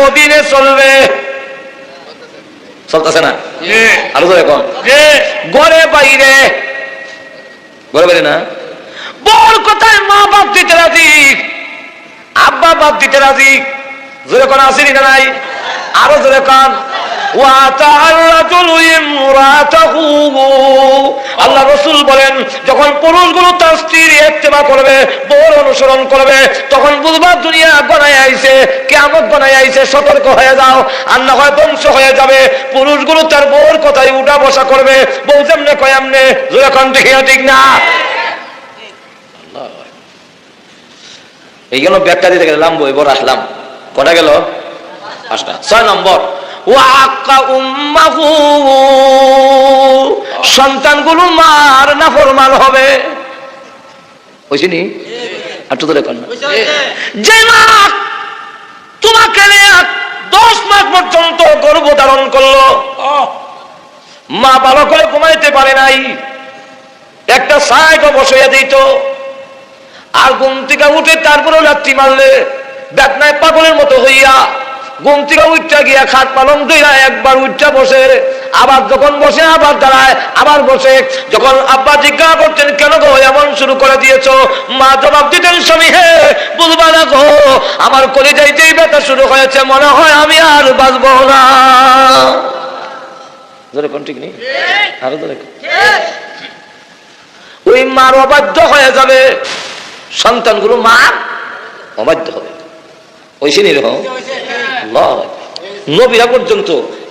অধীনে চলবে। চলতেছে না? আরো তো এখন ঘরে বাইরে, ঘরে বাইরে না, বড় কথায় মা বাপ দিতে রাজি, আব্বা বাপ দিতে রাজি। জোরে কোন আসেনি না নাই? আরো জোরে কোন। আল্লাহ রাসূল বলেন, যখন পুরুষগুলো তার স্ত্রীর ইত্তেবা করবে, বউর অনুসরণ করবে, তখন বুঝবা দুনিয়া গনায় আইছে, কিয়ামত গনায় আইছে। সতর্ক হয়ে যাও, আর না হয় ধ্বংস হয়ে যাবে। পুরুষগুলো তার বউর কথায় উঠা বসা করবে, বউ যেমনে কয় এমনে। জোরে কোন ঠিক না? এই জন্য ব্যাখ্যা দিতে গেলাম, বই বড় আসলাম, কটা গেল? 5টা। 6 নম্বর, সন্তানগুলো মার নাফরমান হবে। বুঝিনি? একটু ধরে কর না। যে মা তোমাকে 10 মাস পর্যন্ত গর্ভ ধারণ করলো, মা ভালো করে ঘুমাইতে পারে নাই, একটা সাইডও বসিয়ে দিত, আর ঘুম থেকে উঠে তারপরে লাথি মারলে বেদনায় পাগলের মতো হইয়া ঘুম থেকে উঠা গিয়া খাট পালং ধইরা একবার উঠা বসে, আবার যখন বসে আবার দাঁড়ায়, আবার বসে। যখন আব্বা জিজ্ঞাসা করতেন কেন গো এমন শুরু করে দিয়েছ, মা জবাব দিতেন, স্বামী হে বুঝবা না গো, আমার কলিজায় যেই ব্যথা শুরু হয়েছে, মনে হয় আমি আর বাঁচবো না। ধরে কোন ঠিক নেই? আরো ধরে। ওই মার অবাধ্য হয়ে যাবে, সন্তানগুলো মার অবাধ্য হবে। ওইসে নিরকম নবীরা পর্যন্ত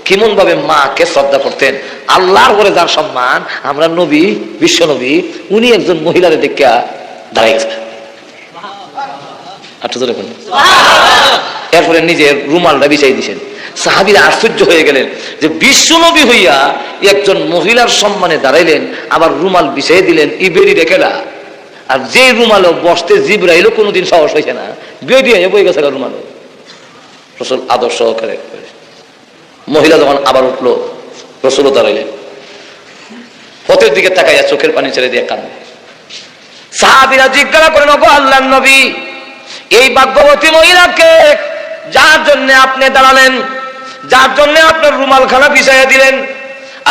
কেমন ভাবে মাকে শ্রদ্ধা করতেন। আল্লাহর করে যার সম্মান, আমরা নবী, বিশ্ব নবী, উনি একজন মহিলার দেখে দাঁড়াই গেছে। এরপরে নিজের রুমালটা বিছাই দিয়েছেন। সাহাবীরা আশ্চর্য হয়ে গেলেন যে বিশ্ব নবী হইয়া একজন মহিলার সম্মানে দাঁড়াইলেন, আবার রুমাল বিছাই দিলেন। ইবেরি রেখেলা, আর যে রুমালে বসতে জিবরাইলও কোনোদিন সাহস হয়েছে না, বেরিয়ে বই গেছে রুমাল। রাসূল আদর্শ সহকারে মহিলা যখন আবার উঠলো, রাসূলও দাঁড়াইলেন, পথের দিকে তাকাইয়া চোখের পানি ছেড়ে দিয়ে কাঁদে। সাহাবীরা জিজ্ঞাসা করেন, ওগো আল্লাহর নবী, এই ভাগ্যবতী মহিলাকে যার জন্য আপনি দাঁড়ালেন, যার জন্য আপনার রুমাল খানা বিছাইয়া দিলেন,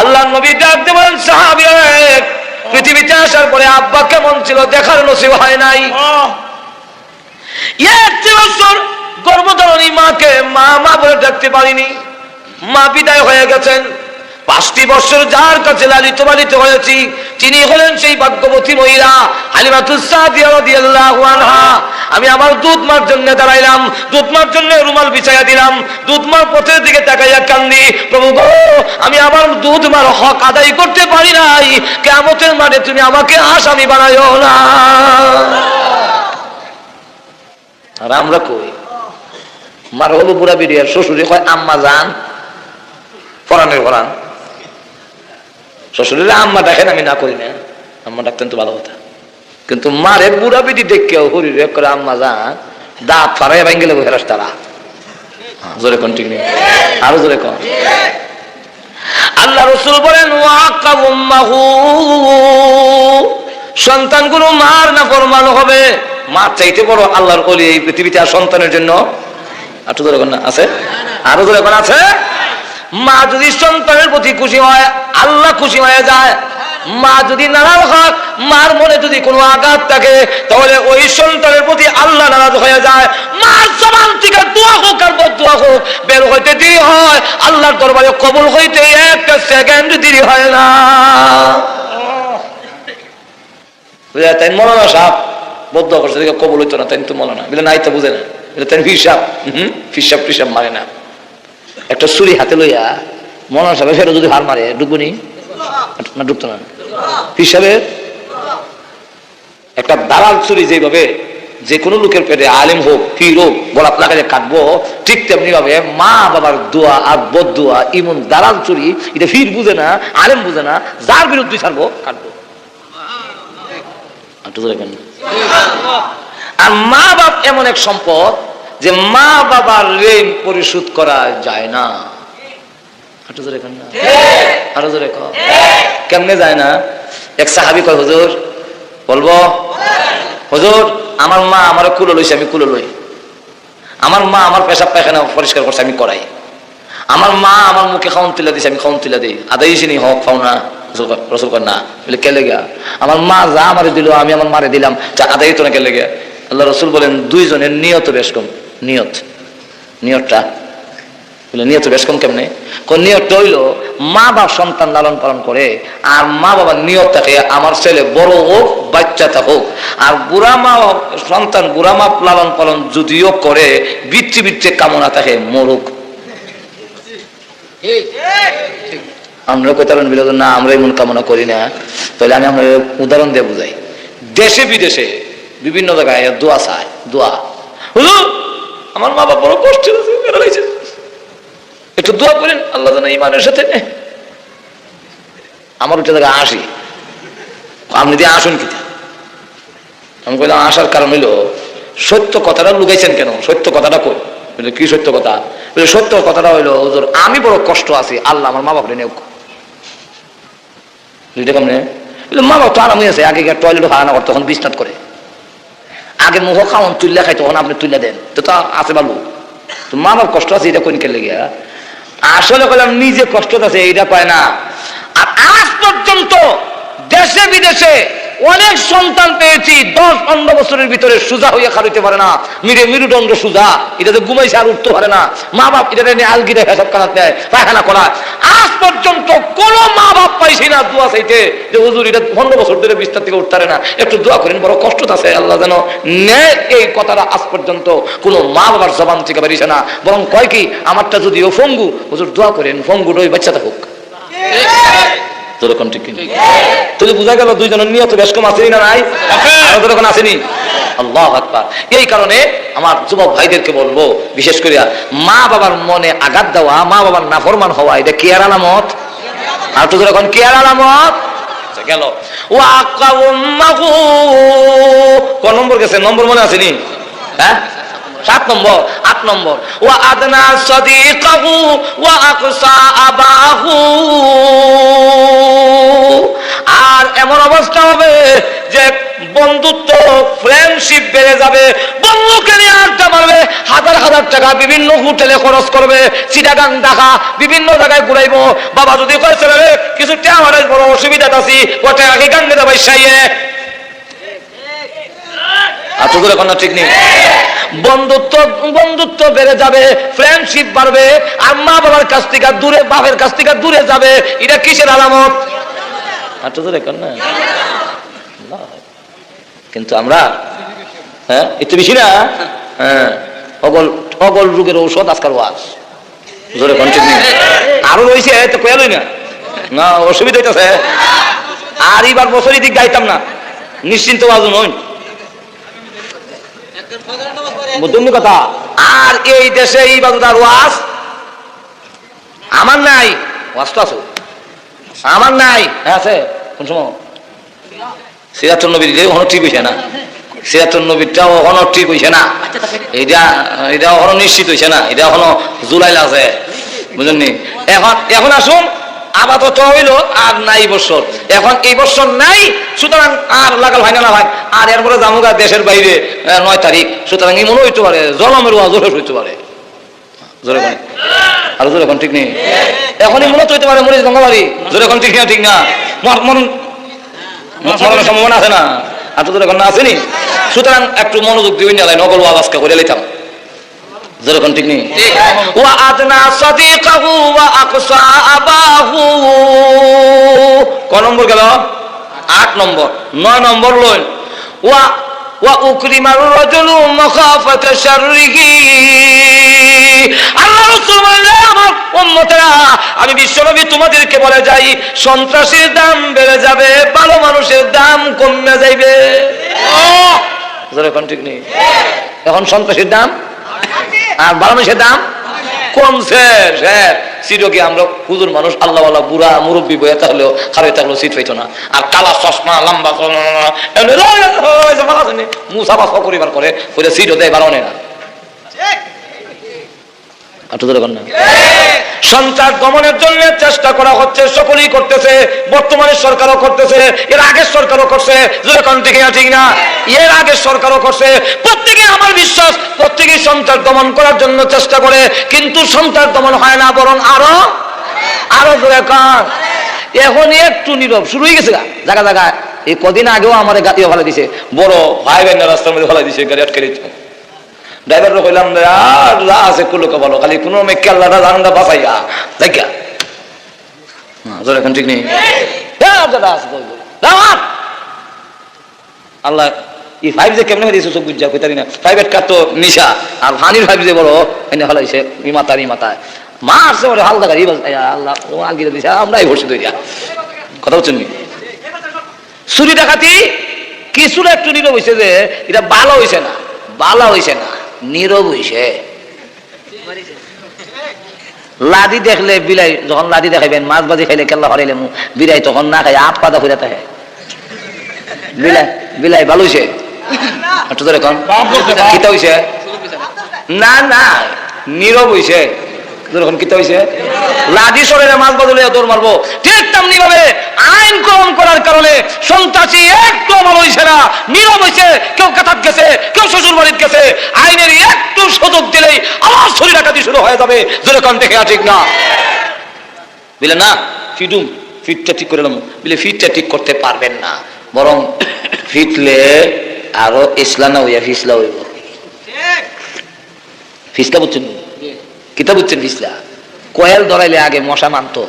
আল্লাহর নবী ডাকতে বলেন, সাহাবীরা পৃথিবীতে আসার পরে আব্বা কেমন ছিল দেখার নসিব হয় নাই। 1 বছর গর্ভধারণী মাকে মা মা বলে ডাকতে পারিনি, মা বিদায় হয়ে গেছেন। 5টি বছর যার কাছে লালিত পালিত হয়েছি, তিনি হলেন সেই ভাগ্যবতী মহিলা হালিমাতুস সাদিয়া রাদিয়াল্লাহু আনহা। আমি আমার দুধ মার জন্য দাঁড়াইলাম, দুধ মার জন্য রুমাল বিছাইয়া দিলাম, দুধ মার পথের দিকে তাকাইয়া কান্দি, প্রভু গো, আমি আমার দুধ মার হক আদায় করতে পারি নাই, কিয়ামতের মাঠে তুমি আমাকে আসামি বানাইও না। আর আমরা কই, মার হলো বুড়া বেরিয়ার শ্বশুরে কয় আম্মা যান, পরাণের পরাণ। শ্বশুরের আম্মা দেখেন, আমি না করি না, আম্মা ডাকতেন তো ভালো কথা, কিন্তু মারে বুড়া বেটি দেখেও হরির করে আম্মা যান, দাঁত ফারাই ভাঙ্গে গেলে হেরাস তারা। জোরে কোন ঠিক নেই? আরো জোরে কোন। আল্লাহ রাসূল বলেন, সন্তানগুলো মার না ফরমান হবে। মার চাইতে বড় আল্লাহর ওলি এই পৃথিবীতে আর সন্তানের জন্য একটু জোরে কোন আছে? আরো জোরে কোন আছে? মা যদি সন্তানের প্রতি খুশি হয়, আল্লাহ খুশি হয়ে যায়। মা যদি নারাজ হয়, মার মনে যদি কোনো আঘাত থাকে, তাহলে ওই সন্তানের প্রতি আল্লাহ নারাজ হয়ে যায়। মার জবান থেকে দোয়া হোক আর বদদোয়া হোক বের হইতে দেরি হয়, আল্লাহর দরবারে কবুল হইতে 1 সেকেন্ড দেরি হয় না। বুঝা তাই মৌলানা সাহেব বদদোয়া করছে, কবুল হইতো না, তাই তো মৌলানা বলে নাই, তো বুঝে না, তাই হিসাব ফিসাব টিসাব মারে না। একটা ছুরি হাতে লইয়া মৌলানা সাহেব ফেরো যদি হার মারে ডুববো নি না? ডুবতো না। হিসাবে একটা দালাল ছুরি যেভাবে যে কোনো লোকের পেটে আলেম হোক পীর হোক গোলাপ লাগালে কাটবো, ঠিক তেমনি ভাবে মা বাবার দোয়া আর বদদোয়া এমন দালাল ছুরি, এটা ফির বুঝে না, আলেম বুঝে না, যার বিরুদ্ধে ছাড়বো কাটবো। আর মা বাপ এমন এক সম্পদ যে মা বাবার ঋণ পরিশোধ করা যায় না। আরো জোরে কও। কেমনে যায় না? এক সাহাবী কয়, হুজুর বলবো, হুজুর আমার মা আমার কুলো লইছে, আমি কুলো লই, আমার মা আমার পেশাব পায়খানা পরিষ্কার করছে, আমি করাই। আমার মা আমার মুখে খাওন তুলে দিছে, আমি খাওন তুলে দিই। আদায় চিনি হক খাও না, রসুল কর না বলে কে লেগা? আমার মা যা আমারে দিল আমি আমার মারে দিলাম, আদায় তো না কে লেগে? আল্লাহ রসুল বলেন দুইজনের নিয়ত বেশ কম। নিয়তটা বলে নিয়ত বেশ কম কেমনে? নিয়তটা হইল মা বাপ সন্তান লালন পালন করে, আর মা বাবার নিয়ত থাকে আমার ছেলে বড় হোক বাচ্চাটা হোক। আর বুড়া মা সন্তান বুড়া মা লালন পালন যদিও করে, বৃত্তি কামনা থাকে মরুক। আমরা কোথাও বিরোধ না, আমরা এমন কামনা করি না। তাহলে আমি আমরা উদাহরণ দিয়ে বুঝাই। দেশে বিদেশে বিভিন্ন জায়গায় দোয়া চায়, দোয়া আমার মা বাবা বড় কষ্ট আছে, একটু দোয়া করেন আল্লাহ যেন ইমানের সাথে। আমার ওটা জায়গায় আসি, আপনি দিয়ে আসুন কি? আমি বললাম আসার কারণ হইল সত্য কথাটা লুকাইছেন কেন? সত্য কথাটা কই? কি সত্য কথা? সত্য কথাটা হইলো হুজুর আমি বড় কষ্ট আছি, আল্লাহ আমার মা বাপরে নেওক। কেমনে? মা বাপ তো আরাম হয়েছে, আগে টয়লেট ভাড়া না করতো, তখন বিছনাথ করে। আগে মুখ খাওয়ান তুললে খাই, তখন আপনি তুললে দেন, তো তা আছে ভালো। তো মা বাপ কষ্ট আছে, এটা কোন কে লেগে? আসলে বললাম নিজে কষ্ট আছে, এইটা পায় না। আর আজ পর্যন্ত দেশে বিদেশে অনেক সন্তান পেয়েছি 10-15 বছরের ভিতরে সোজা হইয়া খাড়িতে পারে না, মেরুদণ্ড সোজা, এটাতে ঘুমাইছে আর উঠতে পারে না। মা বাপ এটা নিয়ে আলগি দেখা সব কানাত নেয়, পায়খানা করা। আজ পর্যন্ত কোন মা বাপ পাইছি না দোয়া চাইতে যে হুজুর এটা 15 বছর ধরে বিস্তার থেকে উঠতে পারে না, একটু দোয়া করেন, বড় কষ্ট আছে, আল্লাহ যেন নেয়। এই কথাটা আজ পর্যন্ত কোন মা বাবার জবান থেকে বেরিয়েছে না। বরং কয় কি, আমারটা যদিও ফঙ্গু, হুজুর দোয়া করেন ফঙ্গুটা ওই বাচ্চাটা হোক। তুই বুঝা গেল দুইজনের নিয়ত বেশ কম আসেনি না নাই? তখন আসেনি। আল্লাহু আকবার। এই কারণে আমার যুবক ভাইদেরকে বলবো, বিশেষ করে মা বাবার মনে আঘাত দেওয়া, মা বাবার নাফরমান হওয়া, এটা কি আর আলামত? আর তো যখন কি আর আলামত গেল। কোন নম্বর গেছে? নম্বর মনে আসেনি? হ্যাঁ 7 নম্বর। 8 নম্বর, ওয়া আদনা সাদিকাহু ওয়া আকসা আবাহু। আর এমন অবস্থা হবে যে বন্ধুত্ব ফ্রেন্ডশিপ বেড়ে যাবে, বন্ধুকে নিয়ে আড্ডা মারবে, হাজার টাকা বিভিন্ন হোটেলে খরচ করবে, চিটাগাং ঢাকা বিভিন্ন জায়গায় ঘুরাইবো। বাবা যদি কয়েছে কিছু আমার বড় অসুবিধা আছে, ওটা আগে গাঙ্গে দেবে সাইয়ে ঠিক নেই। বন্ধুত্ব বেড়ে যাবে, ফ্রেন্ডশিপ বাড়বে, আর মা বাবার কাছ থেকে দূরে, বাপের কাছ থেকে দূরে যাবে। এটা কিসের আলামত? কিন্তু আমরা একটু বেশি না, অগল রোগের ঔষধ আজকাল ওয়াজ জোরে কন্টিনিউ আরো রয়েছে, তো কয়ালই না অসুবিধা হইতেছে। আর এবার বছরই দিক গাইতাম না, নিশ্চিন্ত ওয়াজ নই কথা। আর এই দেশে এই বাজার ওয়াজ আমার নাই, ওয়াজ তো আছে আমার নাই। হ্যাঁ আছে, কোন সময় সিরাতুন নবীর এখনো ঠিক হইছে না, সিরাতুন নবীরটাও এখনো ঠিক হইছে না, এটা এখনো নিশ্চিত হইছে না, এটা এখনো জুলাই আছে, বুঝলেন? এখন আসুন আপাতত হইলো আর নাই বছর, এখন এই বছর নাই, সুতরাং আর লাগাল হয় না ভাই। আর এরপরে জামুগা দেশের বাইরে 9 তারিখ, সুতরাং এই মনে হইতে পারে জলমের ওয়াজ হইতে পারে, জোরে কোন আর জোরে কোন ঠিক নেই। এখনই মনে হইতে পারে মরিচ গঙ্গাবাড়ি, জোরে কোন ঠিক না, মরণের সম্ভাবনা আছে না, আর তো এখন না আসেনি। সুতরাং একটু মনোযোগ দিবেন না, নকল ওয়াজ আজকে করে লিতাম, যেরকম ঠিক নেই। ওয়া আদনা সাদিকাহু ওয়া আকসা আবাহু। ক নম্বর গেল? 8 নম্বর। 9 নম্বর লইন, ওয়া উকরিমার রাজুলু মাখাফাতা শাররিহি। আল্লাহ রাসূল বলেন, আমার উম্মতেরা, আমি বিশ্বনবী তোমাদেরকে বলে যাই, সন্ত্রাসীর দাম বেড়ে যাবে, ভালো মানুষের দাম কমে যাইবে। যেরকম ঠিক নেই। এখন সন্ত্রাসীর দাম আর ভালো মানুষের দাম কমছে। সিটকে আমরা হুজুর মানুষ আল্লাহ বুড়া মুরব্বী বইয়া থাকলেও খারাপ থাকলেও সিট পাইতো না। আর কালা চশমা লম্বা মুসাফা পরিবার করে সিটও দেয় বাড়ানো না। সন্ত্রাস দমনের জন্য চেষ্টা করা হচ্ছে, সকলেই করতেছে, বর্তমানের সরকারও করতেছে, এর আগের সরকারও করছে, যেরকম ঠিক না ঠিক না, এর আগের সরকারও করছে। প্রত্যেকে, আমার বিশ্বাস প্রত্যেকেই সন্ত্রাস দমন করার জন্য চেষ্টা করে, কিন্তু সন্ত্রাস দমন হয় না, বরং আরো আরো কাজ। এখন একটু নীরব শুরু হয়ে গেছে জায়গা জায়গায়। এই কদিন আগেও আমার গাড়িও ভালো দিছে, বড় ভাই বোন রাস্তার মধ্যে ভালো দিছে, গাড়ি আটকে দিচ্ছে। ড্রাইভাররা কইলাম আর যা আছে কুলোকে ভালো, খালি কোনো মেঘকে আল্লাহটা জানটা বাঁচাইয়া দেখা এখন ঠিক নেই। আল্লাহ এই ফাইভ যে কেমন হয়ে দিয়েছে চোখ বুঝা কইতারি না, ফাইভের কাজ তো নিশা, আর হানির ফাইভ যে বড় এনে হলাইছে ই মাথায় মারছে বলে হালদা গাড়ি আল্লাহ আলগিরে দিছে, আমরাই ভরসে তৈরিয়া কথা বলছেন নি। চুরি ডাকাতি কিছুটা একটু নীরব হয়েছে, যে এটা ভালো হয়েছে না, বালা হয়েছে না, নীরব হয়েছে। লাদি দেখলে বিলাই, যখন লাদি দেখাইবেন মাছ বাজি খাইলে কেল্লা হরাইলে বিলাই তখন না খাই আপ পাতা হয়ে থাকে। বিলাই বিলাই ভালো হয়েছে কিতা হয়েছে না না নীরব হয়েছে। যখন কিতা হয়েছে লাদি সরে মাছ বাজলে দৌড় মারবো, ঠিক তেমনি ভাবে আইন গ্রহণ করার কারণে সন্ত্রাসী একটু ভালো হয়েছে না, নীরব হয়েছে। কেউ কাতার গেছে, কেউ শ্বশুর বাড়ির গেছে, আইনের একটু সুযোগ দিলেই আমার শরীর ডাকাতি শুরু হয়ে যাবে, যেরকম দেখে ঠিক না বুঝলেন না। ফিটটা ঠিক করে বলে ফিটটা ঠিক করতে পারবেন না, বরং ফিটলে আরো ইসলানা হইয়া ফিসলা হইব। ফিসলা বুঝছেন কিতা বুঝছেন? ফিসলা কয়েল ধরাইলে আগে মশা মানতো,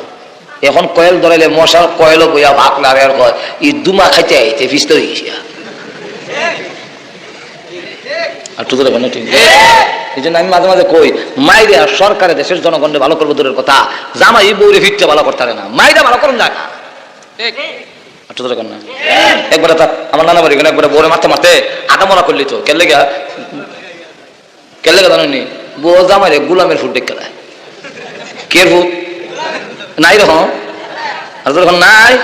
এখন কয়েল ধরাইলে মশা কয়েলও বইয়া ভাগ লাগে, আর কয় ই দুমা খাইতে আইতে ফিসলা হয়ে গেছে। আর টুকরে কেন ঠিক এই জন্য আমি মাঝে মাঝে কই মাইরে সরকারে দেশের জনগণকে ভালো করবো দূরের কথা, জামাই বউরে ফিটটা ভালো করতে পারে না, মাইরা ভালো করেন যায় না। একবারে আমার নানা বাড়ি একবারে বউরে মারতে মারতে আটা মরা করলি তো কেলে জানেননি, বউ জামাইরে গোলামের ফুট দেখে দেয়। কে ফুট নাই রকম আর যখন নাই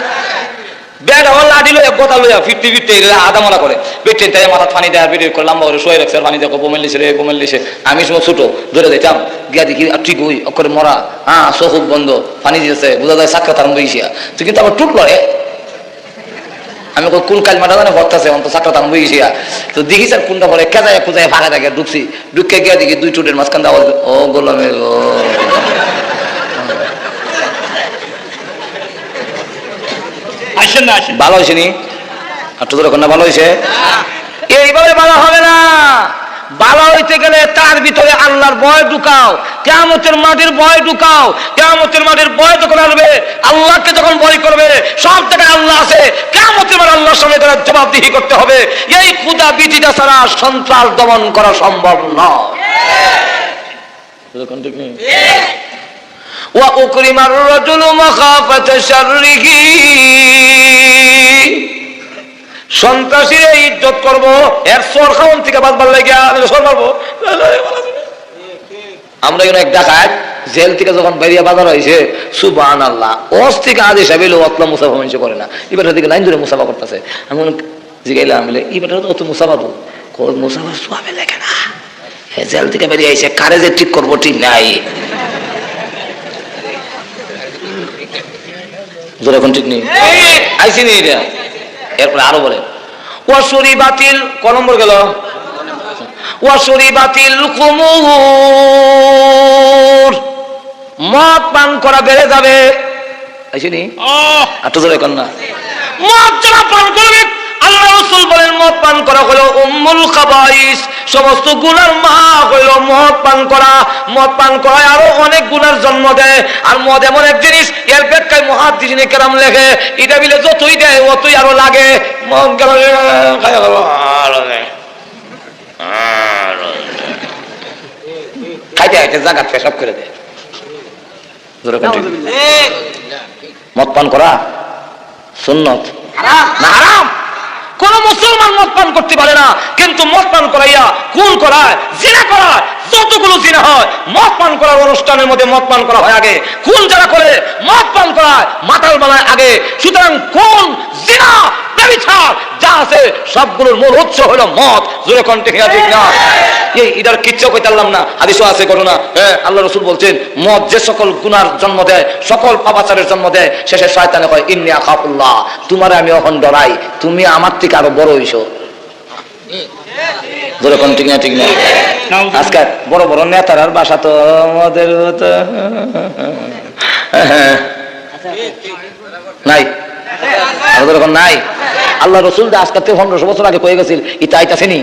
ব্যাগ আমার লাঠি লইয়া গোটা লইয়া ফিরতে ফিরতে আধা মরা করে পেটে দেয়, মাথা পানি দেয়, পেটে করে লম্বা করে শুয়ে রাখছে, পানি দেখো বোমেল লিছে রে বোমেল লিছে। আমি সময় ছোট ধরে দিতাম গিয়া দেখি ঠিক ওই অক্ষরে মরা, হ্যাঁ চোখ বন্ধ, পানি দিতেছে, বোঝা যায় সাক্ষাৎ আরম্ভ হয়েছে। তুই কিন্তু আমার টুট লড়ে, আমি কোন কালমাটা জানে ভরতেছে অন্ত সাক্ষাৎ আরম্ভ হয়েছে। তো দেখি স্যার কোনটা পরে কেজায় খুঁজায় ফাঁকা থাকে ঢুকছি, ঢুকে গিয়া দেখি দুই টুটের মাঝখান দেওয়া, ও গোলামের ও ভালো হয়েছে নি না, ভালো হয়েছে। এইভাবে ভালো হবে না, ভালো হইতে গেলে তার ভিতরে আল্লাহর ভয় ঢুকাও, কিয়ামতের মাটির ভয় ঢুকাও। কিয়ামতের মাটির ভয় যখন আসবে, আল্লাহকে যখন ভয় করবে, সব জায়গায় আল্লাহ আছে, কিয়ামতের মাঠে আল্লাহর সামনে তারা জবাবদিহি করতে হবে। এই ক্ষুধা বিধিটা ছাড়া সন্ত্রাস দমন করা সম্ভব নয়। ওয়া উকরিমার রাজুলু মাখাফাতা শাররিহি, সন্ত্রাসীর ইজ্জত করবো, এর সর খাওয়ান থেকে বাঁচবার লাগে সর মারবো। আমরা এখানে এক ডাকাত জেল থেকে যখন বেরিয়ে বাজার হয়েছে, সুবহানাল্লাহ, ওস থেকে আজ হিসাবে অতলা মুসাফা মানুষ করে না, এবার দিকে লাইন ধরে মুসাফা করতেছে। আমি জিগাইলাম এবার তো অত মুসাফা তো মুসাফা সোয়াবে লেগে না, জেল থেকে বেরিয়ে আইসে কারে যে ঠিক করবো ঠিক নাই, এখন ঠিক নেই আইসি নি এটা। এরপরে আরো বলে ওয়াসুরি বাতিল ক নম্বর গেল, ওয়াসুরি বাতিল কুমুর, মদ পান করা বেড়ে যাবে। আইসিনি আর তো এখন না, মদ যারা পান করবে, আল্লাহ রাসূল বলেন মদ পান করা হলো উম্মুল খাবাইস, সমস্ত গুনার মা হইল মদ পান করা। মদ পান করায় আরো অনেক গুনার জন্ম দেয়। আর মদ এমন এক জিনিস, এর ব্যাখ্যায় মুহাদ্দিসিনে কেরাম লেখে, এটা বিলে যতই দেয় অতই আরো লাগে। মদ গেল খাইতে খাইতে জাগাত পেশাব করে দেয়। মদ পান করা সুন্নত না হারাম? কোন মুসলমান মদ পান করতে পারে না, কিন্তু মদ পান করাইয়া খুন করায়, জিনা করায়, যতগুলো জিনা হয় মদ পান করার অনুষ্ঠানের মধ্যে মদ পান করা হয় আগে, খুন যারা করে মদ পান করায় মাতাল বানায় আগে। সুতরাং খুন, জিনা, ব্যভিচার যা আছে সবগুলোর মূল উৎস হলো মদ। জোরে কোন ঠিক না? এটার কিচ্ছু কইতে পারলাম না, হাদিসও আছে ঘটনা। হ্যাঁ, আল্লাহ রাসূল বলছেন মদ যে সকল গুনার জন্ম দেয়, সকল পাপাচারের জন্ম দেয়, শেষে শয়তানে কয় ইন্নী আখাফুল্লাহ, তোমারে আমি এখন ডরাই, তুমি আমার থেকে আরো বড় হইছো। জোরে কোন ঠিক না? আজকে বড় বড় নেতার বাসা তো আমাদের নাই, নাই। আল্লাহ রসুল আজকে 1500 বছর আগে কয়ে গেছিল ইটা আইতাছেনি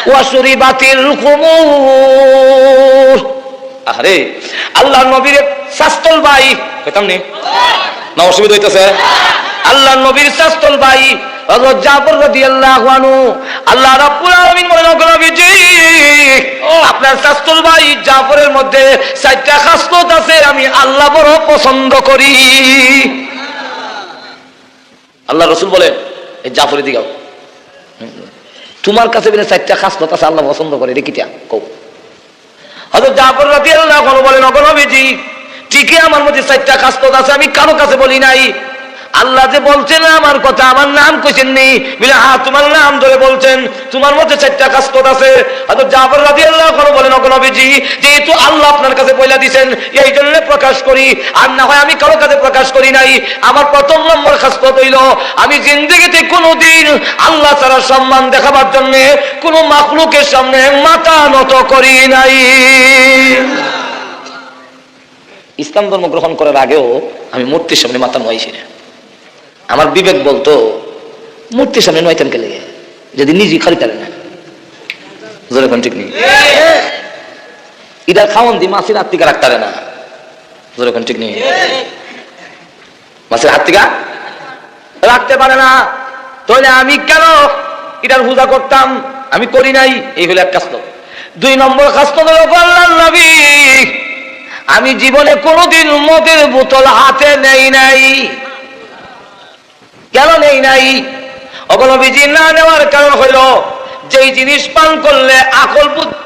ওয়াসুরি বাতিল কুমুর। আরে আল্লাহ নবীর শাস্তল ভাই কইতাম নি না, অসুবিধা হইতাছে। আল্লাহ নবীর শাস্তল ভাই হযরত জাফর রাদিয়াল্লাহু আনহু, আল্লাহ রাব্বুল আলামিন বলেন ওগো নবীজি, আপনার শাস্তল ভাই জাফরের মধ্যে 4টা খাসলত আছে আমি আল্লাহ বড় পছন্দ করি। আল্লাহ রসুল বলেন এই জাফরের দিকে তোমার কাছে বলে 4টা খাসলত আছে আল্লাহ পছন্দ করে, দেখিটা কও। হযরত জাফর রাদিয়াল্লাহু আনহু বলেন ওগো নবীজি, ঠিকই আমার মধ্যে 4টা খাসলত আছে, আমি কারো কাছে বলি নাই। আল্লাহ যে বলছেন আমার কথা, আমার নাম কইছেন নি বলে হ্যাঁ তোমার নাম ধরে বলছেন, তোমার মধ্যে 4টা খাসলত আছে। হযরত জাফর রাদিয়াল্লাহু আনহু বলেন ওগো নবীজি, যেহেতু আল্লাহ আপনার কাছে বলে দিবেন এই জন্য প্রকাশ করি, আর না হয় আমি কারো কাছে প্রকাশ করি নাই। আমার প্রথম নম্বর খাসলত হইল আমি জিন্দেগিতে কোনোদিন আল্লাহ ছাড়া সম্মান দেখাবার জন্য কোনো মাখলুকের সামনে মাথা নত করি নাই। ইসলাম ধর্ম গ্রহণ করার আগেও আমি মূর্তির সামনে মাথা নোয়াইছি না। আমার বিবেক বলতো মূর্তির সামনে নয়তেন কে লেগে যদি নিজে খালি তারে না। জোরে কোন ঠিক নেই? ইদার খাওয়ান দি মাছের হাত থেকে রাখতারে না। জোরে কোন ঠিক নেই? মাছের হাত থেকে রাখতে পারে না, তাহলে আমি কেন এটার পূজা করতাম? আমি করি নাই। এই হলো এক খাসলত। 2 নম্বর খাসলত হলো আল্লাহর নবী, আমি জীবনে কোনোদিন মদের বোতল হাতে নেই নাই। কেন নেই নাই? ওগো নবীজি, না নেওয়ার কারণ হইল যেই জিনিস পান করলে আকল বুদ্ধি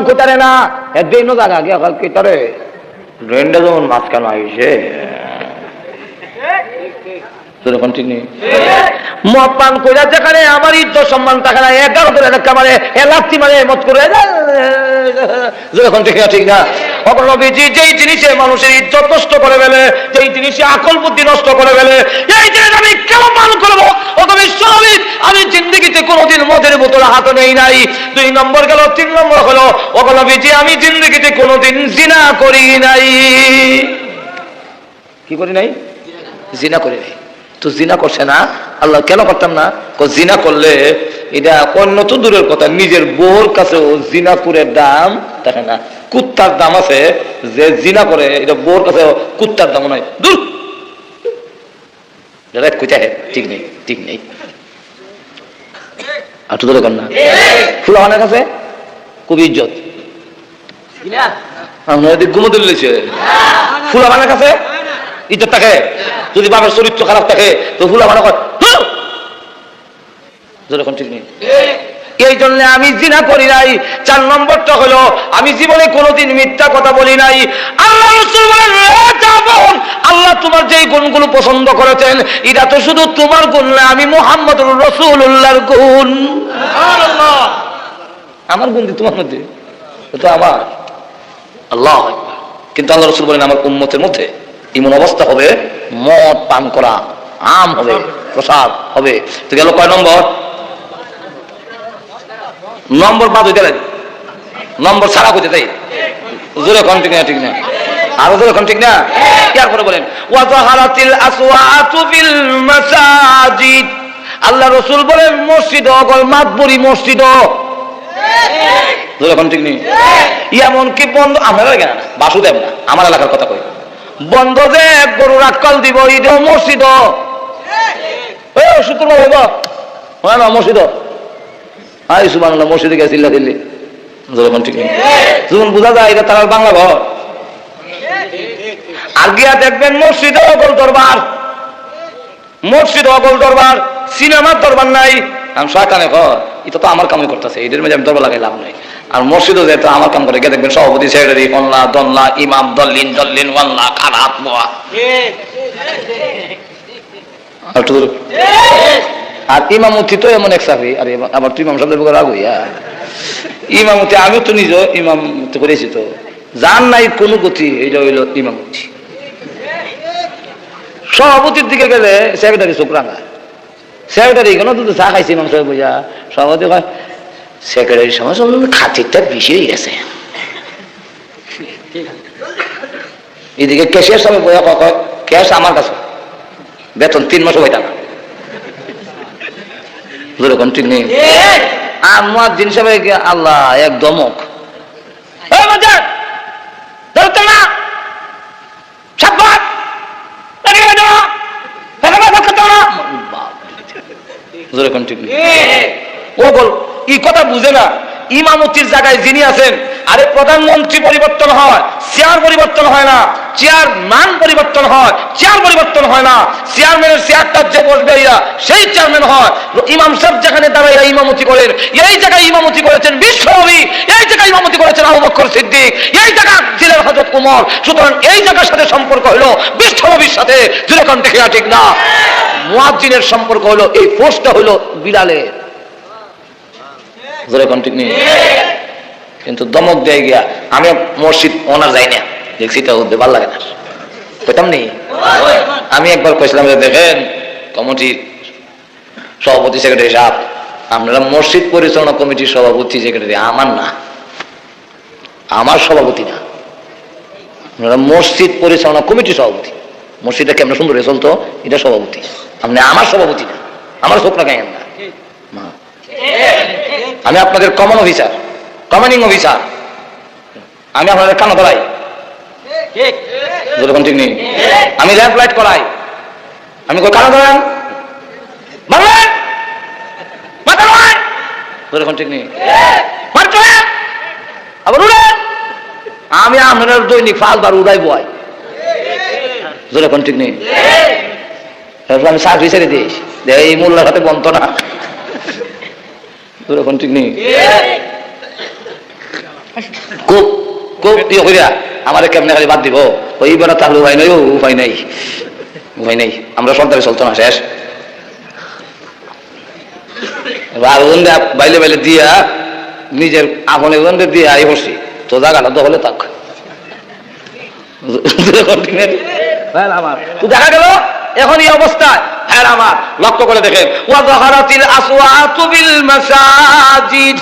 কোথারে না এদিন জায়গা গিয়ে কাল কেটারে রেন্ডে যেমন মাঝখানে আইসে মদ পান করে যেখানে আমার ইজ্জত সম্মান থাকে না, 11 ধরে মানে লাথি মানে মত করে ঠিক না। নবীজি যেই জিনিসে মানুষের ইজ্জত নষ্ট করে ফেলে, যেই জিনিসে আকল বুদ্ধি নষ্ট করে ফেলে, এই জিনিস আমি কেন পান করবো? আমি জিন্দগিতে কোনোদিন মদের বোতল হাতে নেই নাই। 2 নম্বর গেল। 3 নম্বর হলো ওগো নবীজি, আমি জিন্দগিতে কোনোদিন জিনা করি নাই। কি করি নাই? জিনা করি নাই। তো জিনা করছে না, আল্লাহ কেন করতাম না? জিনা করলে এটা অন্য তো দূরের কথা, নিজের বউর কাছেও জিনা করে দাম থাকে না। কুত্তার দাম আছে, যে জিনা করে এটা বউর কাছে কুত্তার দাম নয়। দূর ঠিক নেই, ঠিক নেই। আর তো দূরে কর না। ফুলাহানের কাছে খুব ইজ্জত, ঘুমো দিল্লিছে। ফুলাহানের কাছে ইজ্জত থাকে, যদি বাবার চরিত্র খারাপ থাকে তো ফুলাহানা কর। ঠিক নেই। এই জন্য আমি জিনা করি নাই। 4 নম্বরটা হলো আমি জীবনে কোনোদিন মিথ্যা কথা বলি নাই। আল্লাহ রাসূল বলেন আল্লাহ তোমার যেই গুণগুলো পছন্দ করেছেন এটা তো শুধু তোমার গুণ না, আমি মুহাম্মদুর রাসূলুল্লাহর গুণ। সুবহানাল্লাহ, আমার গুণ তোমার মধ্যে তো আমার আল্লাহ। কিন্তু আল্লাহ রাসূল বলেন আমার উম্মতের মধ্যে এমন অবস্থা হবে, মদ পান করা আম হবে, প্রসাদ হবে। তো গেল কয় নম্বর? নম্বর বাদ হইতে লাগে, নম্বর ছাড়া হইতে তাই জোরে কোন ঠিক না? ঠিক না? আরো জোরে কোন ঠিক না? তারপরে বলেন ওয়াজাহারাতিল আসওয়াতু ফিল মাসাজিদ, আল্লাহ রাসূল বলেন মসজিদ অগল মাতবরি মসজিদ জোরে কোন ঠিক নেই? এমন কি বন্ধ আমরা লাগে না, বাসুদেব না, আমার এলাকার কথা কই, বন্ধ যে গরুর আক্কাল দিব এটাও মসজিদ। শুক্রবার হইব হয় না মসজিদ, হাই সুবহানাল্লাহ, মসজিদে গেছিল দিল্লি যখন ঠিক নেই, যখন বোঝা যায় এটা তার বাংলা ঘর। আর গিয়া দেখবেন মসজিদে অগল দরবার, মসজিদ অগল দরবার, সিনেমার দরবার নাই। আমি সরকারে ঘর এটা তো আমার কামই করতেছে, এদের মধ্যে আমি দরবার লাগাই লাভ নাই। আর মসজিদও যেহেতু আমার কাম করে, গিয়ে দেখবেন সভাপতি সেক্রেটারি অনলা দনলা ইমাম দল্লিন দল্লিন ওয়াল্লা খারাপ বোয়া। আর ইমামতি তো এমন এক চাকরি, আর আবার তুই ইমাম শব্দের রাগ হইয়া ইমামতি, আমিও তো নিজ ইমামতি করেছি, তো জান নাই কোনো গতি, এটা হইল ইমামতি। সভাপতির দিকে গেলে সেক্রেটারি চোখ রাঙা, সেক্রেটারি কেন তুই চা খাইছি ইমাম সাহেব বুঝা, সভাপতি কয় সেক্রেটারির সময় খাতিরটা বেশি হয়ে গেছে। এদিকে ক্যাশিয়ার সাহেব বইয়া কয় ক্যাশ আমার কাছে, বেতন 3 মাস হইতা না, যেরকম ঠিক নেই। আমার দিন সাহেব আল্লাহ এক দমক, ও বল এই কথা বুঝে না, ইমামতির জায়গায় যিনি আছেন, আরে প্রধানমন্ত্রী পরিবর্তন হয়, চেয়ার পরিবর্তন হয় না, চেয়ার মান পরিবর্তন হয়, চেয়ার পরিবর্তন হয় না, চেয়ারম্যানের চেয়ারটা যে বসবে সেই চেয়ারম্যান হয়। ইমাম সাহেব যেখানে দাঁড়াইয়া ইমামতি করেন, এই জায়গায় ইমামতি করেছেন বিশ্বনবী, এই জায়গায় ইমামতি করেছেন আবু বকর সিদ্দিক, এই জায়গা ছিলেন হযরত ওমর। সুতরাং এই জায়গার সাথে সম্পর্ক হলো বিশ্বনবীর সাথে, যেরকম দেখে ঠিক না। মুয়াজ্জিনের সম্পর্ক হলো এই ফোর্সটা হলো বিলালের, যেরকম ঠিক নেই। কিন্তু দমক দেয় গিয়া আমি মসজিদ ওনার যাই না, দেখছি তো ভালো লাগে না, কইতাম নেই। আমি একবার কইছিলাম যে দেখেন কমিটির সভাপতি সেক্রেটারি সাহেব, আপনারা মসজিদ পরিচালনা কমিটির সভাপতি সেক্রেটারি আমার না, আমার সভাপতি না, আপনারা মসজিদ পরিচালনা কমিটির সভাপতি। মসজিদটা কেমন সুন্দর চলতো এটা সভাপতি, আপনি আমার সভাপতি না, আমার চোখ লাগাইন না। আমি আপনাদের কমন অফিসার, কমান্ডিং অফিসার, আমি আপনাদের কানা ধরাই, যেরকম ঠিক নেই। আমি ল্যাম্প লাইট করাই, আমি কানা ধরান যেরকম ঠিক নেই। আবার উড়ান, আমি আপনার দৈনিক ফালবার উড়াই বয়, যেরকম ঠিক নেই। আমি চাকরি ছেড়ে দিই, এই মোল্লার হাতে বন্ত না, যেরকম ঠিক নেই। খুব খুব ইয়ে করিয়া আমাদের কেমনে খালি বাদ দিব, ওই বেড়া তাহলে উপায় নাই, উপায় নাই, উপায় নেই, আমরা সরকারি চলতো না, শেষ। বাইলে বাইলে দিয়া নিজের আপনে দিয়া এই বসি তো জায়গাটা দখলে থাক, দেখা গেল এখন এই অবস্থায়। হ্যাঁ আমার লক্ষ্য করে দেখেন ওয়াজাহারাতিল আসওয়াতু বিল মাসাজিদ,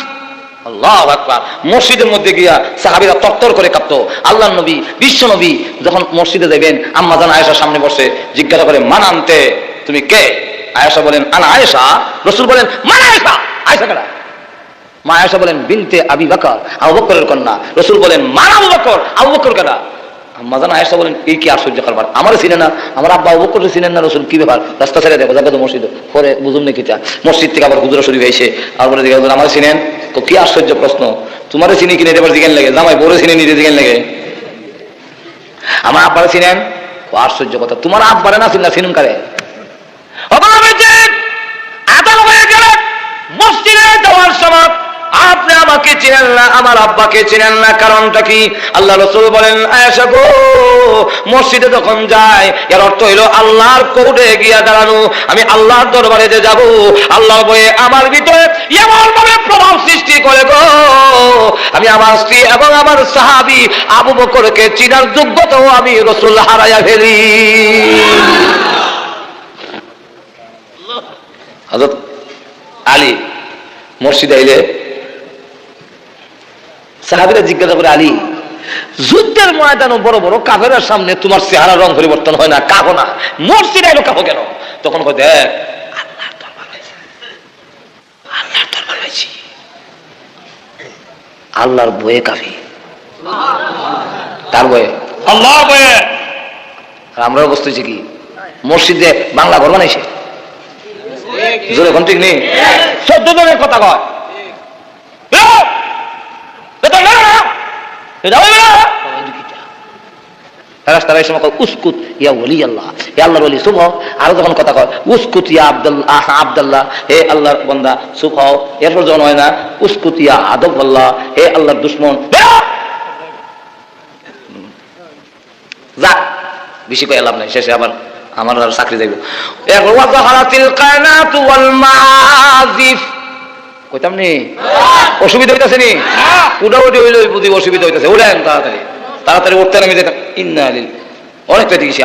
আল্লাহু আকবার। মসজিদের মধ্যে গিয়া সাহাবীরা তরতর করে কাঁপতো। আল্লাহর নবী বিশ্ব নবী যখন মসজিদে যাবেন, আম্মা জান আয়েশা সামনে বসে, জিজ্ঞাসা করে মান আনতে, তুমি কে? আয়েশা বলেন আনা আয়েশা। রাসূল বলেন মান আয়েশা? আয়েশা কারা? মা আয়েশা বলেন বিনতে আবি বকর, আবু বকরের কন্যা। রাসূল বলেন মান আবু বকর? আবু বকর কারা? আম্মা জান আয়েশা বলেন এই কি আশ্চর্য কারবার, আমারও চিনে না, আমার আব্বা আবু বকর চিনেন না। রাসূল কি ব্যাপার, রাস্তা ছেড়ে দেখো যাবে তো মসজিদ, পরে বুঝুন নাকি তা মসজিদ থেকে আবার হুজুরা শরীফ এসে আর বলে দেখে আমার চিনেন, তো কি আশ্চর্য প্রশ্ন, তোমারও চিনি কিনে এবার জিজ্ঞান লাগে, জামাই বড় চিনে নিতে জিজ্ঞান লাগে, আমার আব্বারা চিনেন, আশ্চর্য কথা, তোমার আব্বারে না চিনলা চিনুন কারে? মসজিদে যাওয়ার সময় আপনি আমাকে চিনেন না, আমার আব্বাকে চিনেন না, কারণটা কি? আল্লাহ রাসূল বলেন আয়েশা গো, মসজিদে যখন যায় এর অর্থ হইল আল্লাহর কোর্টে গিয়া দাঁড়ানো। আমি আল্লাহর দরবারে যে যাব, আল্লাহর বয়ে আমার ভিতরে এমন ভাবে প্রভাব সৃষ্টি করে গো, আমি আমার স্ত্রী এবং আমার সাহাবী আবু বকরকে চিনার যোগ্যতাও আমি রাসূল হারাইয়া ফেলি। হযরত আলী মসজিদে আইলে সাহাবীরা জিজ্ঞাসা করে, আলী, যুদ্ধের ময়দানে বড় বড় কাফেরের সামনে তোমার চেহারা রং পরিবর্তন হয় না, কাঁপো না, মসজিদে আইলো কাঁপো কেন? তখন কয়, দেখ আল্লাহর দরবার হয়েছে, আল্লাহর দরবার হয়েছে, আল্লাহর বয়ে কাফি, তার বয়ে, আল্লাহর বয়ে। আমরাও বসতেছি কি মসজিদে বাংলা ঘর বানাইছে, জোরে কোন ঠিক নেই, 14 জনের কথা কয়, উসকুত ইয়া ওলি আল্লাহ, হে আল্লাহর ওলি চুপ হও। আরো যখন কথা কয়, উসকুত ইয়া আব্দুল্লাহ, হে আল্লাহর বান্দা চুপ হও। এরপর যখন হয় না, উসকুত ইয়া আদব আল্লাহ, হে আল্লাহর দুশমন, যাক বেশি কয়ে লাভ নাই, শেষে আবার আমার আর চাকরি যাইব। কইতাম নি অসুবিধা হইতাছে নি, উঠাউঠি হইলে বুঝি অসুবিধা হইতাছে, উঠেন তাড়াতাড়ি, তাড়াতাড়ি উঠতে নামে যেতাম। ইন্না লিল অনেক পেতে গেছি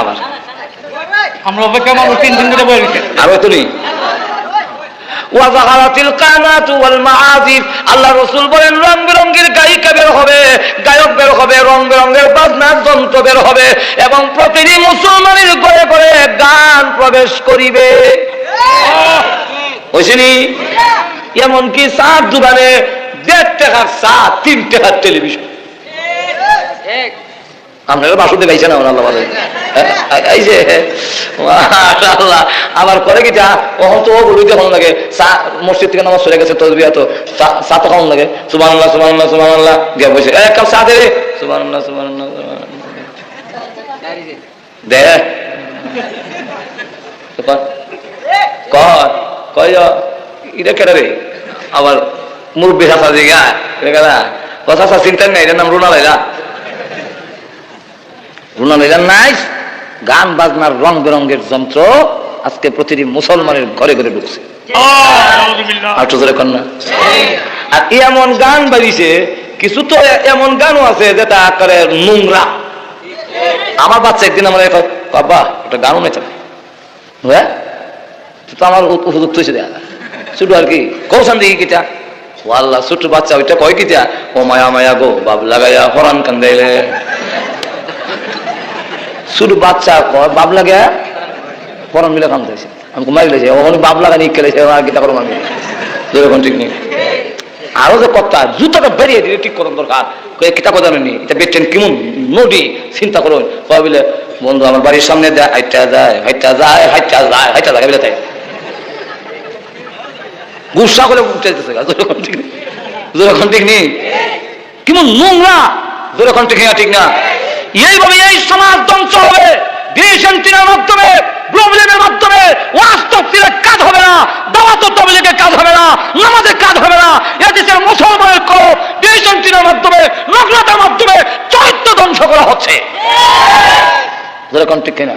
আবার আমরা অপেক্ষা মানুষ 3 দিন ধরে বয়ে গেছে আর হয়তো নেই। আল্লাহ রাসূল বলেন, রং বেরঙের গায়িকা বের হবে, গায়ক বের হবে, রং বেরঙের বাজনার যন্ত্র বের হবে এবং প্রতিটি মুসলমানের ঘরে ঘরে গান প্রবেশ করিবে। বুঝিনি? এমনকি চার দোকানে 1.5 টাকার চা, 3 টাকার টেলিভিশন। আপনারা বাসুদে গাইছেন আমার আল্লাহ বলে এই যে মাশাআল্লাহ। আবার করে কি যা ওহন তো বলি যখন লাগে চা, মসজিদ থেকে নামাজ চলে গেছে তসবিহ, তো চা তো খাওয়ান লাগে, সুবহানাল্লাহ সুবহানাল্লাহ সুবহানাল্লাহ গিয়ে বসে এক কাপ চা দে, সুবহানাল্লাহ সুবহানাল্লাহ দে কয় এটা কেটে রে। আবার মুরব্বী হাসা দিঘা কথা চিন্তা নেই, এটার নাম রুনা লাইলা, রুনা লাইলা নাই। গান বাজনার রং বেরঙ্গের যন্ত্র আজকে প্রতিটি মুসলমানের ঘরে ঘরে ঢুকছে। আর এমন গান বাড়িছে, কিছু তো এমন গানও আছে যেটা করে নোংরা। আমার বাচ্চা একদিন আমার বাবা একটা গানও নেই, হ্যাঁ তো আমার উপযুক্ত হয়েছে দেখা ছোট আর কি কৌশান দিকে কিটা ও আল্লাহ, ছোট বাচ্চা ওইটা কয় কিটা, ও মায়া মায়া গো বাপ লাগাইয়া হরান কান্দাইলে। ছোট বাচ্চা বাপ লাগা হরান মিলে কান্দাইছে, আমি মারি লেছে ওখানে বাপ লাগা নিয়ে খেলেছে আর গীতা করো আমি যেরকম ঠিক নেই। আরো যে কথা জুতোটা বেরিয়ে দিলে ঠিক করার দরকার, কিতা কথা নেই, এটা বেটেন কেমন নদী চিন্তা করুন। বলে বন্ধু আমার বাড়ির সামনে দেয়, হাইটা যায় হাইটা যায় হাইটা যায় হাইটা যায় বলে তাই গুসা করে উঠতেছে, যেরকম ঠিক নেই, কেমন নোংরা, যেরকম ঠিক না ঠিক না। এইভাবে এই সমাজ ধ্বংস হবে, ডিসেন্টিনার মাধ্যমে, প্রবলেমের মাধ্যমে। ওয়াজ তাফসীরের কাজ হবে না, দাওয়াত ও তাবলীগের কাজ হবে না, নামাজের কাজ হবে না। এদেশের মুসলমানের কো ডিসেন্টিনার মাধ্যমে, নগ্নতার মাধ্যমে চরিত্র ধ্বংস করা হচ্ছে। যেরকম ঠিক না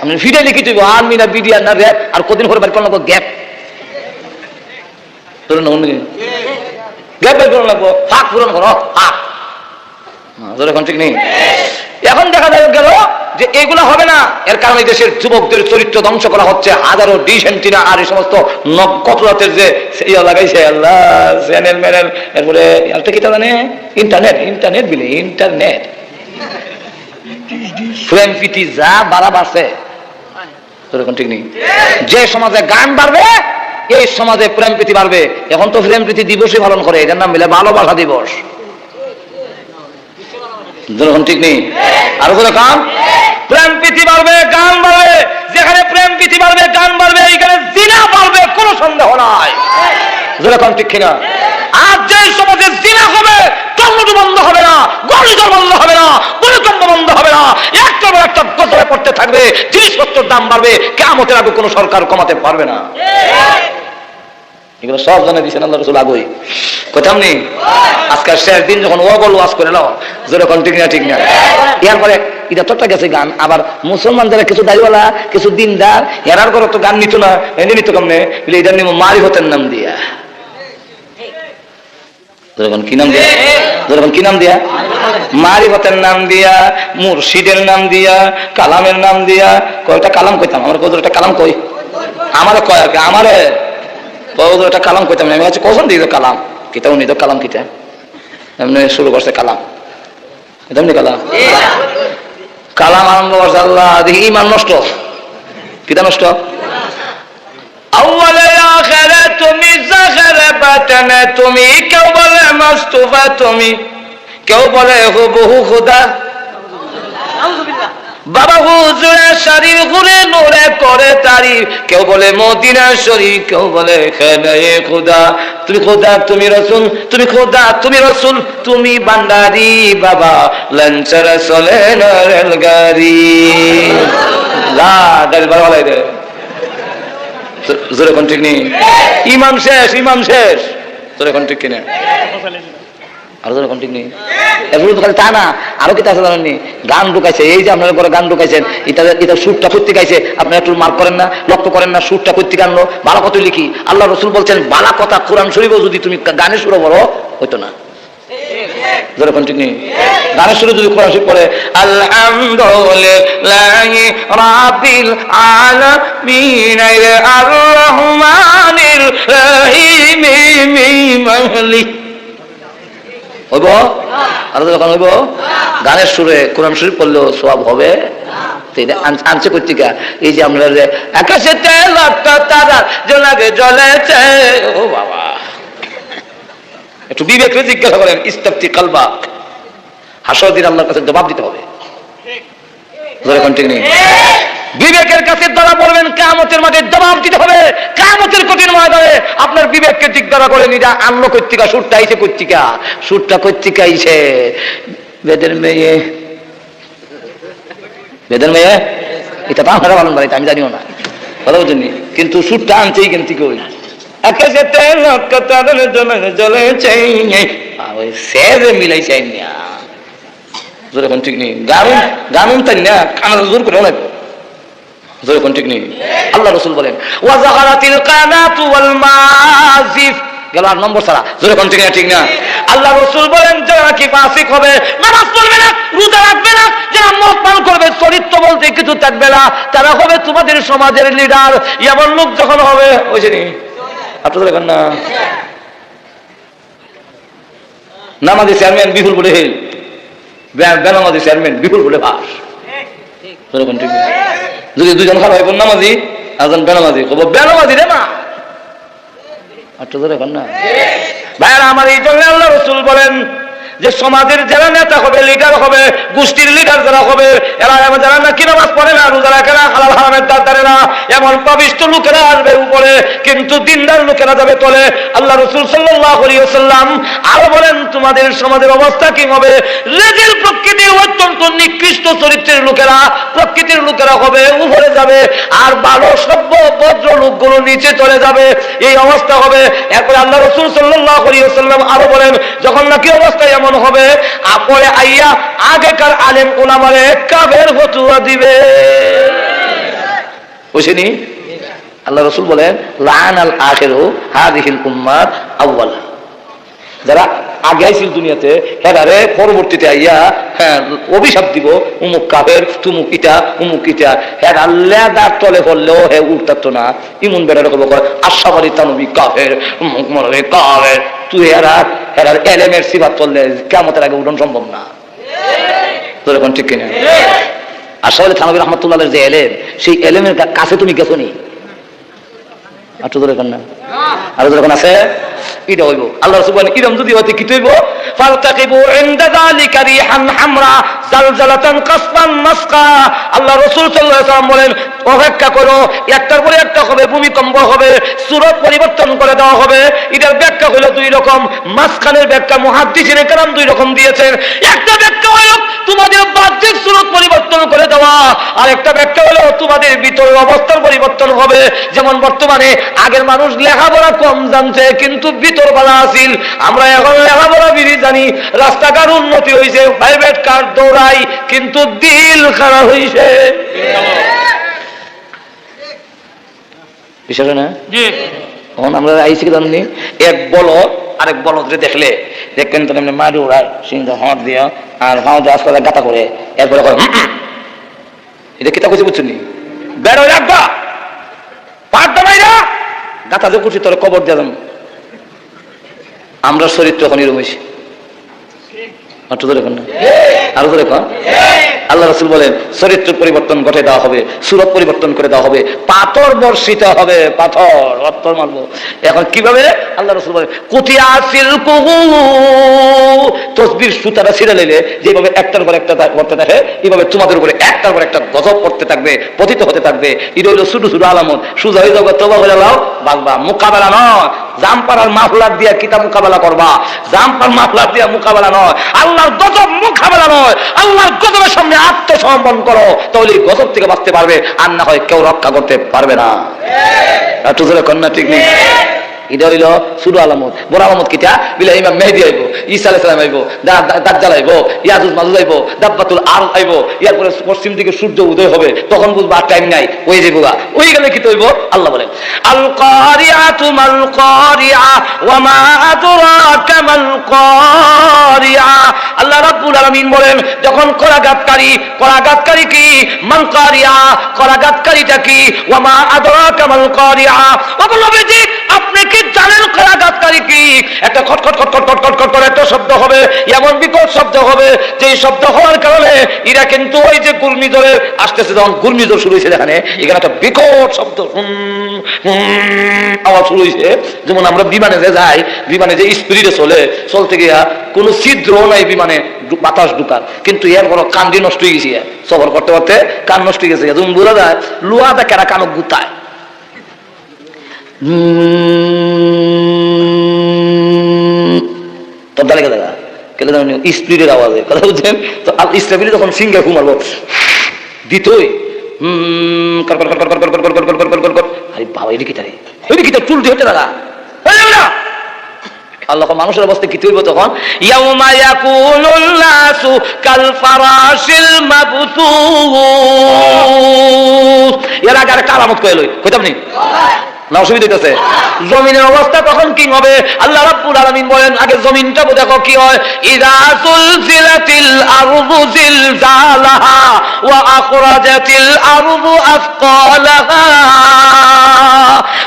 আমি ফিরে লিখি তুই আর্মি না বিডিআর না র্যাব, আর কদিন পরে বাড়ি করলাম গ্যাপ, গ্যাপ বের করে লাগবো, ফাঁক পূরণ করো ফাঁক। যেরকম ঠিক নেই। এখন দেখা গেল যে এগুলো হবে না, এর কারণে দেশের যুবকদের চরিত্র ধ্বংস করা হচ্ছে। হাজারো ডিসেন্টিনা আর এই সমস্ত কত রাতের যে লাগাইছে আল্লাহ চ্যানেল ম্যানেল, এরপরে একটা কি জানে ইন্টারনেট, ইন্টারনেট বিলে ইন্টারনেট প্রেম প্রীতি যা বাড়া বাড়ছে, যেরকম ঠিক নেই। যে সমাজে গান বাড়বে এই সমাজে প্রেম প্রীতি বাড়বে। এখন তো প্রেম প্রীতি দিবসই পালন করে, এটার নাম মিলে ভালোবাসা দিবস, যেরকম ঠিক নেই। আরো কোনো কাম প্রেম প্রীতি বাড়বে, গান বাড়বে। যেখানে প্রেম প্রীতি বাড়বে, গান বাড়বে, এইখানে জিনা বাড়বে, কোনো সন্দেহ নাই, যেরকম ঠিক কিনা। আর যে সমাজে জিনা হবে, টর্নেডো বন্ধ হবে না, ঘূর্ণিঝড় বন্ধ হবে না, ভূমিকম্প বন্ধ হবে না, একটার পর একটা গজরে পড়তে থাকবে, জিনিসপত্রের দাম বাড়বে, কিয়ামতের আগে কোনো সরকার কমাতে পারবে না। এগুলো সব জানে দিচ্ছেন আল্লাহ রাসূল আগেই, কোথাও নেই। আজকাল শেষ দিন যখন ওয়াজ ওয়াজ করে নাও, যেরকম ঠিক না ঠিক না। এরপরে এটা তোটা গেছে গান, আবার মুসলমান যারা কিছু দাড়িওয়ালা কিছু দিনদার এরার করে তো গান নিত না, এনে নিত কেমনে, এটা নিব মারিফতের নাম দিয়া। যখন কি নাম দিয়া, যখন কি নাম দিয়া, মারিফতের নাম দিয়া, মুর্শিদের নাম দিয়া, কালামের নাম দিয়া। কয়টা কালাম কইতাম আমার, কত একটা কালাম কই আমারে কয় আর কি, আমারে কত একটা কালাম কইতাম। আমি হচ্ছে কখন দিই কালাম কিতা, উনি তো কালাম কিতা এমনি শুরু করছে কালাম, এমনি কালাম কালাম আরম্ভ করছে। আল্লাহ দেখি ইমান নষ্ট, কিতা নষ্ট? আউয়ালে আখিরে তুমি, জাহিরে বাতিনে তুমি, কেউ বলে মুস্তাফা তুমি, কেউ বলে হুবহু খোদা। বাবা হুজুরে শরীর ঘুরে নূরে করে তারিফ, কেউ বলে মদিনা শরীফ, কেউ বলে খানায়ে খোদা। তুমি খোদা তুমি রাসূল, তুমি খোদা তুমি রাসূল, তুমি ভান্ডারি বাবা লঞ্চরে চলে না রেলগাড়ি। লা ড্রাইভার বলে দে জোরে কোন ঠিক নেই, ইমাম শেষ, ইমাম শেষ, জোরে কোন ঠিক কিনা, আরো জোরে কোন ঠিক নেই। এগুলো তো খালি তা না, আরো কি আছে জানেননি, গান ঢুকাইছে। এই যে আপনার ঘরে গান ঢুকাইছেন, এটা সুরটা করতে গাইছে, আপনি একটু মার্ক করেন না, লক্ষ্য করেন না, সুরটা করতে আনলো। বালা কত লিখি, আল্লাহ রসুল বলছেন বালা কথা কোরআন শরীফও যদি তুমি গানে সুরে বলো হইতো না। জোরে কোন ঠিক নেই, গানের সুরে যদি কোরআন শরীফ পড়ে আলহামদুলিল্লাহি রাব্বিল আলামিন আর রহমানির রহিম মালিক হইব, আর যখন হইব গানের সুরে কোরআন শরীফ পড়লেও সওয়াব হবে। আনছে কর্তিকা, এই যে আমরা যে আকাশে লক্ষ তারা জোনাকে জ্বলেছে, ও বাবা একটু বিবেককে জিজ্ঞাসা করেন, ইস্তাফতি কালবাক, হাসর দিন আল্লাহর কাছে জবাব দিতে হবে। বিবেকের কাছে ধরা পড়বেন, কিয়ামতের মাঠে জবাব দিতে হবে। কিয়ামতের কঠিন ময়দানে আপনার বিবেককে জিজ্ঞাসা করেন, এটা আনলো কর্তিকা, সুরটা আইছে কর্তিকা, সুরটা কর্তিকা আইছে বেদের মেয়ে, বেদের মেয়ে, এটা তো আমরা পালন বাড়িতে আমি জানিও না, কথা বুঝলি, কিন্তু সুরটা আনছেই কিন্তু কই আকাশেতে লক্ষ তারার জ্বলেছে, ওই সেরে মিলাই চাই না, জোরে কোন ঠিক নেই, গানুন তাই না, কানা জোর করে অনেক জোরে কোন ঠিক নেই। আল্লাহ রাসূল বলেন ওয়া যাহারাতিল কানাতু ওয়াল মাযিফ, গেল 8 নম্বর ছাড়া, জোরে কোন ঠিক না, ঠিক না। আল্লাহ রাসূল বলেন যারা কি ফাসিক হবে, নামাজ পড়বে না, রোজা রাখবে না, যারা মদ পান করবে, চরিত্র বলতে কিছু থাকবে না, তারা হবে তোমাদের সমাজের লিডার। এমন লোক যখন হবে, ওই যে আপনাদের এখন না নামাজি চেয়ারম্যান বিপুল বলে হেল, বেনামাজি চেয়ারম্যান বিপুল বলে ভাস, যদি দুজন খারাপ হয় নামাজি একজন বেনামাজি, খবর বেনামাজি রে মা, আপনাদের এখন না ভাইয়ারা আমার। এই জন্য আল্লাহ রাসূল বলেন যে সমাজের যারা নেতা হবে, লিডার হবে, গোষ্ঠীর লিডার যারা হবে, এরা যারা নাকি নামাজ পড়ে না, রোজা রাখে না, হালাল হারামের দাঁড় ধরে না, এমন পাপিষ্ঠ লোকেরা আসবে উপরে, কিন্তু দিনদার লোকেরা যাবে তলে। আল্লাহ রাসূল সাল্লাল্লাহু আলাইহি ওয়াসাল্লাম আরো বলেন তোমাদের সমাজের অবস্থা কি হবে, রেজিল প্রকৃতির অত্যন্ত নিকৃষ্ট চরিত্রের লোকেরা, প্রকৃতির লোকেরা হবে উপরে যাবে, আর ভালো সভ্য ভদ্র লোকগুলো নিচে চলে যাবে, এই অবস্থা হবে। এরপরে আল্লাহ রাসূল সাল্লাল্লাহু আলাইহি ওয়াসাল্লাম আরো বলেন যখন নাকি অবস্থা এমন হবে, আপরে আইয়া আগেকার আলেম উলামারে কাফের ফতোয়া দিবে, বুঝেনি? আল্লাহ রাসূল বলেন লাআনাল আখিরু হাযিহিল উম্মাহ আউয়ালা, যারা আগে আইছিল দুনিয়াতে হেরারে পরবর্তীতে আইয়া হ্যাঁ অভিশাপ দিব, উমুক কাফের, তুমুক ইটা, উমুক ইটা, হেরা লেদার তলে পড়লেও হে উঠতো না, ইমন বেটারে কব আশাবাড়ি তানবী কাফের, উমুক মরবে কাফের, তুই হেরার এলেমের সিফাত পড়লে কিয়ামতের আগে উঠন সম্ভব না, তোর এখন ঠিক কিনা? আশাবাড়ি তানবী রাহমাতুল্লাহর যে এলেম, সেই এলেমের কাছে তুমি গেছো নি? আর তো তোর এখন না, আর যখন আছে এটা হইব। আল্লাহ রাসূল বলেন ইরম যদি হতে কি হইব, ফালতাকিবু ইনদা যালিকা রিহান হামরা জালজালাতান কাসফান মাসকা। আল্লাহ রাসূল সাল্লাল্লাহু আলাইহি ওয়াসাল্লাম বলেন অপেক্ষা করো, একটার পরে একটা হবে, ভূমিকম্প হবে, সূরত পরিবর্তন করে দেওয়া হবে। এটার ব্যাখ্যা হলো দুই রকম, মাঝখানের ব্যাখ্যা মুহাদ্দিসিনে কেরাম দুই রকম দিয়েছেন। একটা ব্যাখ্যা হলো তোমাদের বাহ্যিক সূরত পরিবর্তন করে দেওয়া, আর একটা ব্যাখ্যা হলো তোমাদের ভিতরের অবস্থার পরিবর্তন হবে। যেমন বর্তমানে আগের মানুষ লেখাপড়া কম জানছে কিন্তু ভিতর ভালো আছিল, আমরা এখন লেখাপড়া বেশি জানি, রাস্তাঘাট উন্নতি হয়েছে, প্রাইভেট কার দৌড়াই, কিন্তু দিল খারাপ হয়েছে। বিষয়টা না এখন আমরা আইসি কি জানি, এক বলদ আরেক বলদরে দেখলে দেখবেন তো এমনি মারি উড়ায় সিংহ হট দিয়ে আর হাও দেওয়া করে গাতা করে এরপরে এটা কিতা কইছে বুঝছেন নি বেড়ো রাখবা পাট দামাইরা গাতা যে করছি তোর কবর দিয়ে দেন। আমরা চরিত্র এখন এরকম হয়েছি আরো তো দেখুন আল্লাহ রাসূল বলেন চরিত্র পরিবর্তন ঘটে দেওয়া হবে, সুরত পরিবর্তন করে দেওয়া হবে, পাথর বর্ষিত হবে, পাথর মারবো। এখন কিভাবে আল্লাহ রাসূল বলেন কুতিয়া সিলকুহু তসবির সুতাটা ছিঁড়ে নিলে যেভাবে একটার পর একটা করতে থাকে এইভাবে তোমাদের উপরে একটার পর একটা গজব করতে থাকবে, পতিত হতে থাকবে। এটা হইল ছোট ছোট আলামত। সুজা হয়ে যাবে তওবা করে লাও বাগবা, মোকাবেলা নয়। জামপাড়ার মাফলার দিয়া কিতা মোকাবেলা করবা? জামপার মাফলার দিয়া মোকাবেলা নয়, আল্লাহর গজব মোকাবেলা নয়। আল্লাহর গজবের সামনে আত্মসমর্পণ করো, তাহলে এই গজব থেকে বাঁচতে পারবে, আর না হয় কেউ রক্ষা করতে পারবে না। একটু জোরে কন্যা ঠিক নেই? এটা হইল ছোট আলামত। বড় আলামত কিটা? বিলা ইমাম মেহেদী আইব, ঈসা আলাইহিস সালাম আইব, দাজ্জাল আইব, ইয়াজুজ মাজুজ আইব, দাব্বাতুল আরদ আইব, এরপরে পশ্চিম দিকে সূর্য উদয় হবে, তখন বুঝবা আর টাইম নাই, ওই যাইবগা। ওই গেলে কি হইব? আল্লাহ বলেন আল কারিআতু মাল কারিআ ওয়া মা আদরাকা মাল কারিআ। আল্লাহ রাব্বুল আলামিন বলেন যখন করাঘাতকারী কি? মান কারিআ, করাঘাতকারীটা কি? ওয়া মা আদরাকা মাল কারিআ। ও নবীজি আপনি কি জানেন করাঘাতকারী কি? একটা খটখট খটখট খটখট খট করে একটা শব্দ হবে, এমন বিকট শব্দ হবে যে শব্দ হওয়ার কারণে এরা কিন্তু ওই যে ঘূর্ণিঝড়ে আসতেছে, যখন ঘূর্ণিঝড় শুরু হয়েছে এখানে একটা বিকট শব্দ আওয়াজ শুরু হয়েছে। যেমন আমরা বিমানে যে যাই, বিমানে যে স্পিডে চলতে গিয়া কোনো ছিদ্র নাই বিমানে, বাতাস ঢুকার, কিন্তু এর বড় কান্দি নষ্ট হয়ে গেছে, সফর করতে করতে কান নষ্ট হয়ে গেছে। যেমন বোঝা যায় লোহা দা কেরা কানো গুতায়। স্পিডের আওয়াজে কথা বুঝছেন তো। স্পিডে যখন সিঙ্গা ঘুমাবো দিতই আরে বাবা এটা কি তারে ওইটা কি তার চুল দিয়ে হতে লাগা আল্লাহ মানুষের অবস্থা কি হইব তখন? ইয়াউমা ইয়াকুনুন নাসু কাল ফারাশিল মাবথুস। এর আগে আরেকটা আলামত কয়ে লই, কইতাম নি না? অসুবিধা হইতেছে। জমিনের অবস্থা তখন কি হবে? আল্লাহ রাব্বুল আলামিন বলেন আগে জমিনটা দেখো কি হয়। ইযা সুলজিলাতিল আরদু জিলজালাহা ওয়া আখরাজাতিল আরদু আসকালাহা।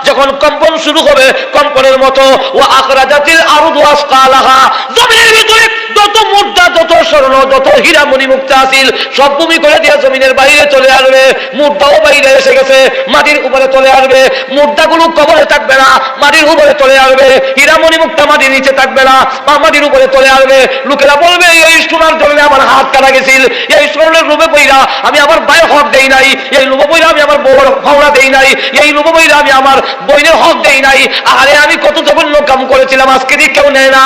যখন কম্পন শুরু হবে কম্পনের মতো, ওয়া আখরাজাতিল আরদু আসকালাহা, জমিনের ভিতরে যত মুদ্রা, যত স্বর্ণ, যত হীরা মণি মুক্তা আছিল সব ভূমি করে দিয়ে জমিনের বাইরে চলে আসবে। মুদ্রাও বাইরে এসে গেছে, মাটির উপরে চলে আসবে। মুদ্রাগুলো কবরে থাকবে না, মাটির উপরে চলে আসবে। হীরা মণি মুক্তা মাটির নিচে থাকবে না, মাটির উপরে চলে আসবে। লোকেরা বলবে এই সোনার জন্য আমার হাত কাটা গেছিল, এই স্বর্ণের লোভে পইরা আমি আমার ভাইয়ের হক দেই নাই, এই লোভে পইরা আমি আমার বউর ভাওনা দেই নাই, এই লোভে পইরা আমি আমার বইনের হক দেই নাই। আরে আমি কত জঘন্য কাম করেছিলাম, আজকে দিয়ে কেউ নেয় না।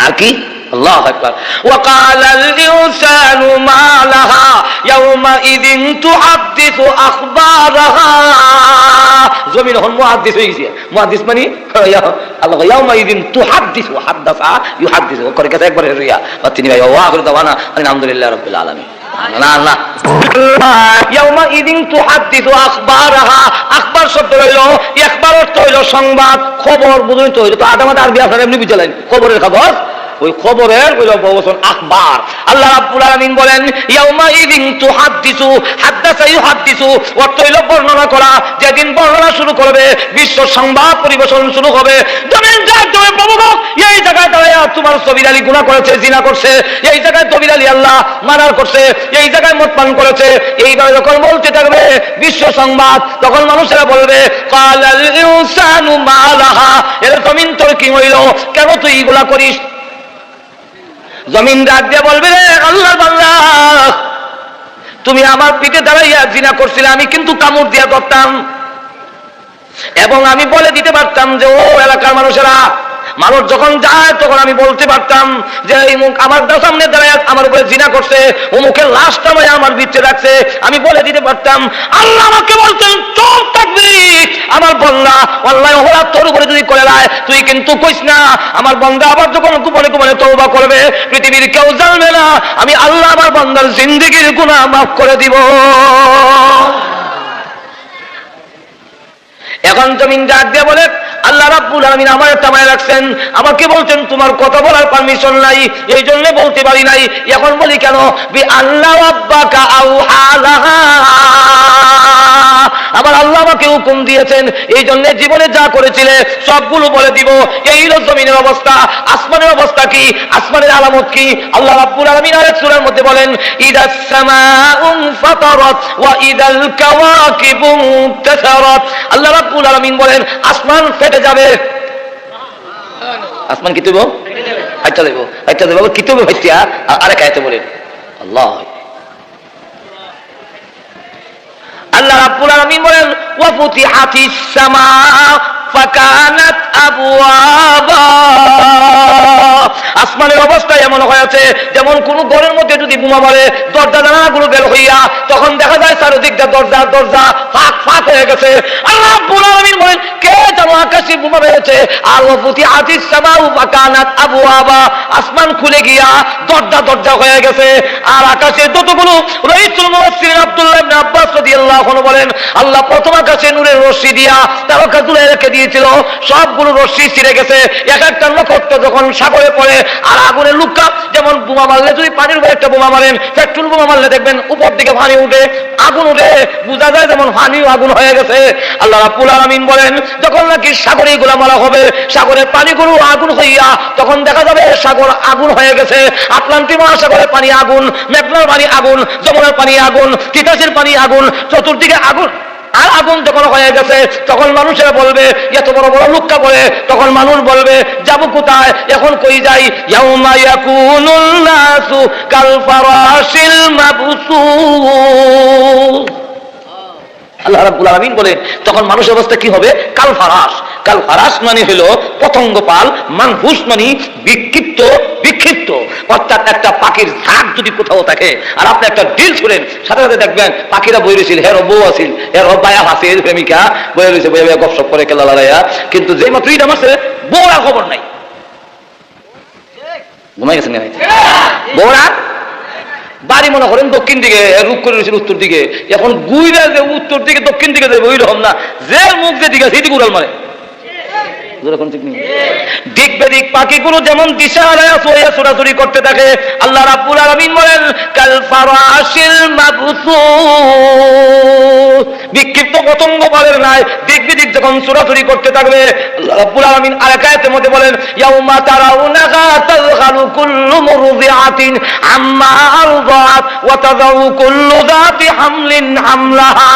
আর কি? আল্লাহু আকবার। ওয়া ক্বালাল ইনসানু মা লাহা ইয়াউমাইযিন তুহাদ্দিসু আখবারাহা। জমিন হন মুহাদ্দিস হয়ে গেছে। মুহাদ্দিস মানে আল্লাহ ইয়াউমাইযিন তুহাদ্দিসু, হাদাসা ইউহাদ্দিসু করে কথা একবার রিয়া বা তিনি ভাই ওয়া আখিরু দাওয়ানা আলহামদুলিল্লাহি রাব্বিল আলামিন। না না ইয়াউমাইযিন তুহাদ্দিসু আখবারাহা। আখবার শব্দ হইল, ইখবার অর্থ হইল সংবাদ, খবর। বুঝুন তো, তো আদামাত আরবি আপনারা এমনি বুঝালেন খবরের খবর, ওই খবরের বহুবচন আখবার। আল্লাহ রাব্বুল আলামিন বলেন ইয়াউমাইযিন তুহাদ্দিসু, হাদাসা ইউহাদ্দিসু অর্থ হইল বর্ণনা করা। যেদিন বর্ণনা শুরু করবে, বিশ্ব সংবাদ পরিবেশন শুরু হবে। জমিন যার জমি প্রভুভোগ, এই জায়গায় দাঁড়ায় তোমার সবির আলী গুনাহ করেছে, জিনা করছে, এই জায়গায় তবির আলী আল্লাহ মানার করছে, এই জায়গায় মদ পান করেছে। এইভাবে যখন বলতে থাকবে বিশ্ব সংবাদ, তখন মানুষেরা বলবে ক্বালাল ইনসানু মা লাহা। এর জমিন তোর কি হইল, কেন তুই এগুলা করিস? জমিন ডাক দিয়ে বলবে রে আল্লাহর বান্দা, তুমি আমার পিঠে দাঁড়াইয়া জিনা করছিলে, আমি কিন্তু কামড় দিয়া ধরতাম এবং আমি বলে দিতে পারতাম যে ও এলাকার মানুষেরা, মানুষ যখন যায় তখন আমি বলতে পারতাম যে এই মুখ আমার সামনে দাঁড়ায় আমার উপরে জিনা করছে, ও মুখের লাশটা মায়া আমার বিচ্ছে রাখছে, আমি বলে দিতে পারতাম। আল্লাহ আমাকে বলতেন চুপ থাকবি, আমার বন্দা আল্লাহ ওরা তোর উপরে যদি করে লায় তুই কিন্তু কইস না। আমার বন্দা আবার যখন গোপনে গোপনে তওবা করবে, পৃথিবীর কেউ জানবে না, আমি আল্লাহ আমার বন্দার জিন্দেগির গুনাহ মাফ করে দিব। এখন জমিন ডাক দিয়ে বলে আল্লাহ রাব্বুল আলামিন আমার তামায় রাখছেন, আমাকে বলছেন তোমার কথা বলার পারমিশন নাই, এই জন্য বলতে পারি নাই। এখন বলি কেন? বি আল্লাহ রাব্বাকা আউহালাহা, আমার আল্লাহ আমাকে হুকুম দিয়েছেন, এই জন্য জীবনে যা করেছিলে সবগুলো বলে দিব। এই হলো জমিনের অবস্থা। আসমানের অবস্থা কি? আসমানের আলামত কি? আল্লাহ রাব্বুল আলামিন আরেক সূরার মধ্যে বলেন, ইদাস সামাউ ফাতারাত ওয়া ইদাল কাওয়াকিবু ইনতাসারাত। আল্লাহ রাব্বুল আলামিন বলেন আসমান ফেটে যাবে। আসমান কি দেব? আচ্ছা দেব, আচ্ছা দেব, কি দেব ভাইয়া? আরেক আয়াতে বলেন আল্লাহ, আল্লাহ রাব্বুল আলামিন বলেন ওয়া ফুতিহাতিস সামা ফাকানাত আবওয়াবা। আসমানের অবস্থা এমন হয়েছে যেমন কোন ঘরের মধ্যে যদি বোমা মারে দরজা জানালাগুলো বের হইয়া তখন দেখা যায় চারিদিকটা দরজা দরজা ফাঁক ফাঁক হয়ে গেছে। আল্লাহ রাব্বুল আলামিন বলেন কে যেন আকাশে বোমা মেরেছে। আর ওয়া ফুতিহাতিস সামা ফাকানাত আবওয়াবা, আসমান খুলে গিয়া দরজা দরজা হয়ে গেছে। আর আকাশে যতগুলো রাইসুল মুফাসসিরিন আব্দুল্লাহ ইবনে আব্বাস রাদিয়াল্লাহু আনহু বলেন আল্লাহ প্রথম আকাশে নূরের রশ্মি দিয়া তারকা তুলে রেখে দিয়েছিল, সবগুলো রশ্মি ছিঁড়ে গেছে। এক একটা নক্ষত্র যখন সাগরে পড়ে আর আগুনের লুক্কা, যেমন বোমা মারলে যদি পানির উপরে একটা বোমা মারেন, পেট্রোল বোমা মারলে দেখবেন উপর দিকে পানি উঠে আগুন উঠে, বোঝা যায় যেমন পানিও আগুন হয়ে গেছে। আল্লাহ রাব্বুল আলামিন বলেন যখন নাকি সাগরে এগুলা মারা হবে, সাগরের পানিগুলো আগুন হইয়া তখন দেখা যাবে সাগর আগুন হয়ে গেছে। আটলান্টিক মহাসাগরের পানি আগুন, মেঘনার পানি আগুন, যমুনার পানি আগুন, তিতাসের পানি আগুন, চতুর্দিকে আগুন। আর আগুন যখন হয়ে গেছে তখন মানুষেরা বলবে, এত বড় বড় লুক্কা বলে, তখন মানুষ বলবে যাবো কোথায়, এখন কই যাই? ইয়াউমা ইয়াকুনুন নাসু কাল ফারাশিল মাবসুস। আল্লাহ রাব্বুল আলামিন বলেন তখন মানুষের অবস্থা কি হবে? কাল ফারাশ। কাল ফারাশ মানে হলো পতঙ্গ পাল, মানহুস মানে বিক্ষিপ্ত বিক্ষিপ্ত। অর্থাৎ একটা পাখির ঝাঁক যদি কোথাও থাকে আর আপনি একটা ডিল ছুড়েন, সাথে সাথে দেখবেন পাখিরা বই রয়েছিল, হের বউ আছিল, হের বায়া আছে, প্রেমিকা বই রয়েছে, বইয়া বইয়া গপসপ করে কেলা লড়াইয়া, কিন্তু যে মাত্র ইটা মারছে বউরা খবর নাই। ঘুমাই গেছেন না বউরা? বাড়ি মনে করেন দক্ষিণ দিকে, রুখ করে রয়েছিল উত্তর দিকে, এখন গুইরা যে উত্তর দিকে দক্ষিণ দিকে যাবে ওই রকম না, যে মুখ যে দিকে সেদিকে উড়াল মারে। দিক বেদিক পাখিগুলো যেমন দিশা হারায়া ছোটাছুটি করতে থাকে, আল্লাহ রাব্বুল আলামিন বলেন কাল ফারাশিল মাবসুস। বিক্ষিপ্ত পতঙ্গ বলের নাই দিক বেদিক যখন ছোটাছুটি করতে থাকবে, আল্লাহ রাব্বুল আলামিন আরেক আয়াতের মধ্যে বলেন ইয়াউমা তারাউনাহা তাযহালু কুল্লু মুরদিআতিন আম্মা আরদাত ওয়া তাযাউ কুল্লু যাতি হামলিন হামলাহা।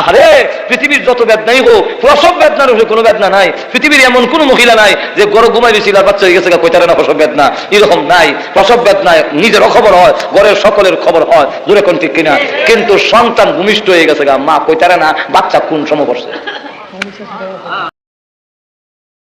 আরে পৃথিবীর যত বেদনাই হোক, প্রসব বেদনার উপরে কোনো বেদনা নাই। পৃথিবীর এমন কোন মহিলা নাই যে গড় ঘুমাই দিয়েছিল আর বাচ্চা হয়ে গেছে কইতারে না প্রসব বেদনা, এরকম নাই। প্রসব বেদনায় নিজেরও খবর হয়, ঘরের সকলের খবর হয়, জোরে কোন ঠিক কিনা। কিন্তু সন্তান ভূমিষ্ঠ হয়ে গেছে, মা কইতারে না বাচ্চা কোন সময় করছে।